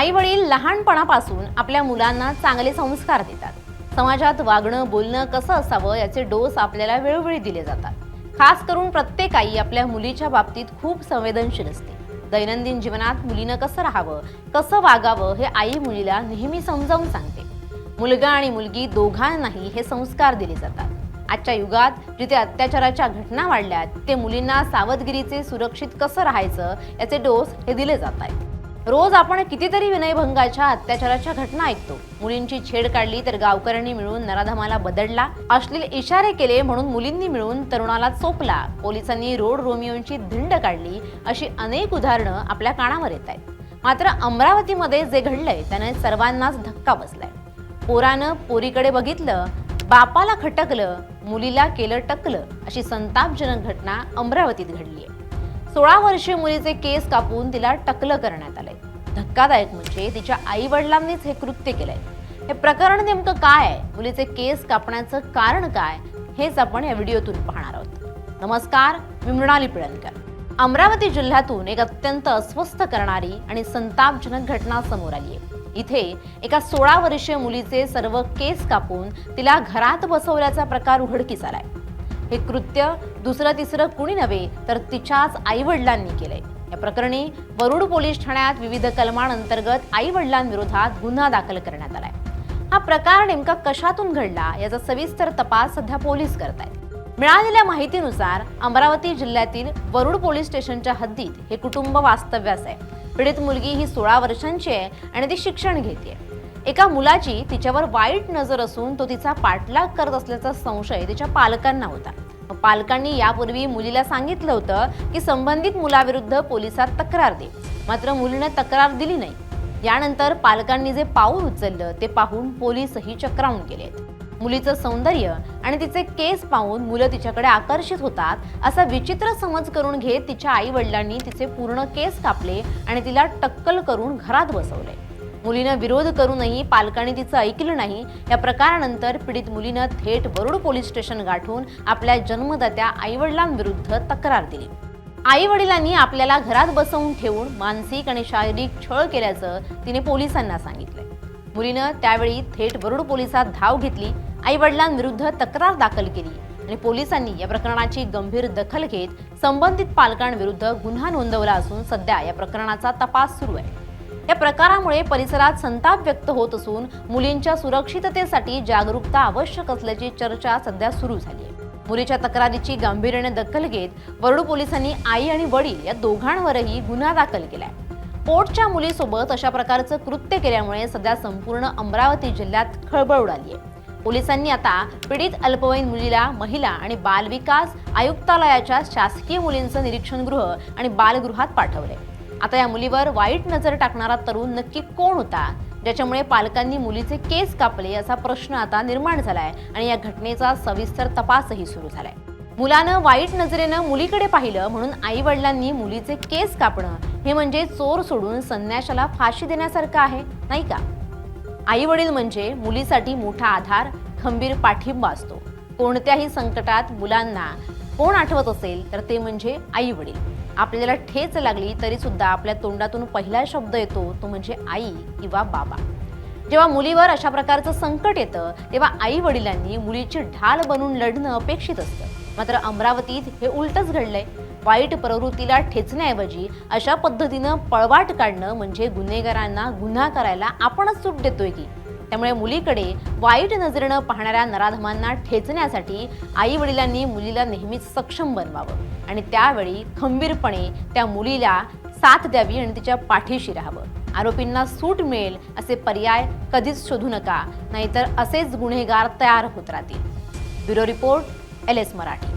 आई वडील लहानपणापासून आपल्या मुलांना चांगले संस्कार देतात. समाजात वागणं बोलणं कसं असावं याचे डोस आपल्याला वेळोवेळी दिले जातात. खास करून प्रत्येक आई आपल्या मुलीच्या बाबतीत खूप संवेदनशील असते. दैनंदिन जीवनात मुलीनं कसं राहावं, कसं वागावं हे आई मुलीला नेहमी समजावून सांगते. मुलगा आणि मुलगी दोघांनाही हे संस्कार दिले जातात. आजच्या युगात जिथे अत्याचाराच्या घटना वाढल्यात ते मुलींना सावधगिरीचे सुरक्षित कसं राहायचं याचे डोस हे दिले जात आहेत. रोज आपण कितीतरी विनयभंगाच्या अत्याचाराच्या घटना ऐकतो. मुलींची छेड काढली तर गावकऱ्यांनी मिळून नराधमाला बदडला, अश्लील इशारे केले म्हणून मुलींनी मिळून तरुणाला चोपला, पोलिसांनी रोड रोमियोंची धिंड काढली, अशी अनेक उदाहरणं आपल्या कानावर येत आहेत. मात्र अमरावतीमध्ये जे घडलंय त्याने सर्वांनाच धक्का बसलाय. पोरानं पोरीकडे बघितलं, बापाला खटकलं, मुलीला केलं टकलं, अशी संतापजनक घटना अमरावतीत घडली आहे. 16 वर्षीय मुलीचे केस कापून तिला टकलं करण्यात आलंय. धक्कादायक म्हणजे तिच्या आई वडिलांनीच हे कृत्य केलंय. हे प्रकरण नेमकं काय आहे, मुलीचे केस कापण्याचं कारण काय, हेच आपण या व्हिडिओतून पाहणार आहोत. नमस्कार, मी मृणाली पिळणकर. अमरावती जिल्ह्यातून एक अत्यंत अस्वस्थ करणारी आणि संतापजनक घटना समोर आली आहे. इथे एका 16 वर्षीय मुलीचे सर्व केस कापून तिला घरात बसवल्याचा प्रकार उघडकीस आलाय. हे कृत्य दुसरं तिसरं कुणी नव्हे तर तिच्याच आई वडिलांनी केलंय. या प्रकरणी वरुड पोलीस ठाण्यात विविध कलमांअंतर्गत आई वडिलांविरोधात गुन्हा दाखल करण्यात आलाय. हा प्रकार नेमका कशातून घडला याचा सविस्तर तपास सध्या पोलीस करतायत. मिळालेल्या माहितीनुसार अमरावती जिल्ह्यातील वरुड पोलीस स्टेशनच्या हद्दीत हे कुटुंब वास्तव्यास आहे. पीडित मुलगी ही 16 वर्षांची आहे आणि ती शिक्षण घेते. एका मुलाची तिच्यावर वाईट नजर असून तो तिचा पाठलाग करत असल्याचा संशय तिच्या पालकांना होता. पालकांनी यापूर्वी मुलीला सांगितलं होतं की संबंधित मुलाविरुद्ध पोलिसात तक्रार दे, मात्र मुलीने तक्रार दिली नाही. यानंतर पालकांनी जे पाऊल उचललं ते पाहून पोलीसही चक्रावून गेलेत. मुलीचं सौंदर्य आणि तिचे केस पाहून मुलं तिच्याकडे आकर्षित होतात असा विचित्र समज करून घेत तिच्या आई वडिलांनी तिचे पूर्ण केस कापले आणि तिला टक्कल करून घरात बसवले. मुलीनं विरोध करूनही पालकांनी तिचं ऐकलं नाही. या प्रकारानंतर पीडित मुलीनं थेट वरुड पोलीस स्टेशन गाठून आपल्या जन्मदात्या आईवडिलांविरुद्ध तक्रार दिली. आई वडिलांनी आपल्याला घरात बसवून ठेवून मानसिक आणि शारीरिक छळ केल्याचं तिने पोलिसांना सांगितलंय. मुलीनं त्यावेळी थेट वरुड पोलिसात धाव घेतली, आई वडिलांविरुद्ध तक्रार दाखल केली आणि पोलिसांनी या प्रकरणाची गंभीर दखल घेत संबंधित पालकांविरुद्ध गुन्हा नोंदवला असून सध्या या प्रकरणाचा तपास सुरू आहे. या प्रकारामुळे परिसरात संताप व्यक्त होत असून मुलींच्या सुरक्षिततेसाठी जागरूकता आवश्यक असल्याची चर्चा सध्या सुरू झाली आहे. मुलीच्या तक्रारीची गांभीर्याने दखल घेत वरुड पोलिसांनी आई आणि वडील या दोघांवरही गुन्हा दाखल केलाय. पोटच्या मुलीसोबत अशा प्रकारचं कृत्य केल्यामुळे सध्या संपूर्ण अमरावती जिल्ह्यात खळबळ उडाली आहे. पोलिसांनी आता पीडित अल्पवयीन मुलीला महिला आणि बालविकास आयुक्तालयाच्या शासकीय मुलींचं निरीक्षणगृह आणि बालगृहात पाठवले. आता या मुलीवर वाईट नजर टाकणारा तरुण नक्की कोण होता, ज्याच्यामुळे पालकांनी मुलीचे केस कापले असा प्रश्न आता निर्माण झालाय आणि या घटनेचा सविस्तर तपासही सुरू झालाय. मुलानं वाईट नजरेनं मुलीकडे पाहिलं म्हणून आई वडिलांनी मुलीचे केस कापणं हे म्हणजे चोर सोडून संन्याशाला फाशी देण्यासारखं आहे, नाही का? आई वडील म्हणजे मुलीसाठी मोठा आधार, खंबीर पाठिंबा असतो. कोणत्याही संकटात मुलांना कोण आठवत असेल तर ते म्हणजे आई वडील. आपल्याला ठेच लागली तरी सुद्धा आपल्या तोंडातून पहिला शब्द येतो तो म्हणजे आई किंवा बाबा. जेव्हा मुलीवर अशा प्रकारचं संकट येतं तेव्हा आई वडिलांनी मुलीची ढाल बनून लढणं अपेक्षित असतं. मात्र अमरावतीत हे उलटच घडलंय. वाईट प्रवृत्तीला ठेचण्याऐवजी अशा पद्धतीनं पळवाट काढणं म्हणजे गुन्हेगारांना गुन्हा करायला आपणच सूट देतोय की. त्यामुळे मुलीकडे वाईट नजरेनं पाहणाऱ्या नराधमांना ठेचण्यासाठी आई वडिलांनी मुलीला नेहमीच सक्षम बनवावं आणि त्यावेळी खंबीरपणे त्या मुलीला साथ द्यावी आणि तिच्या पाठीशी राहावं. आरोपींना सूट मिळेल असे पर्याय कधीच शोधू नका, नाहीतर असेच गुन्हेगार तयार होत राहतील. Bureau report, LS Marathi.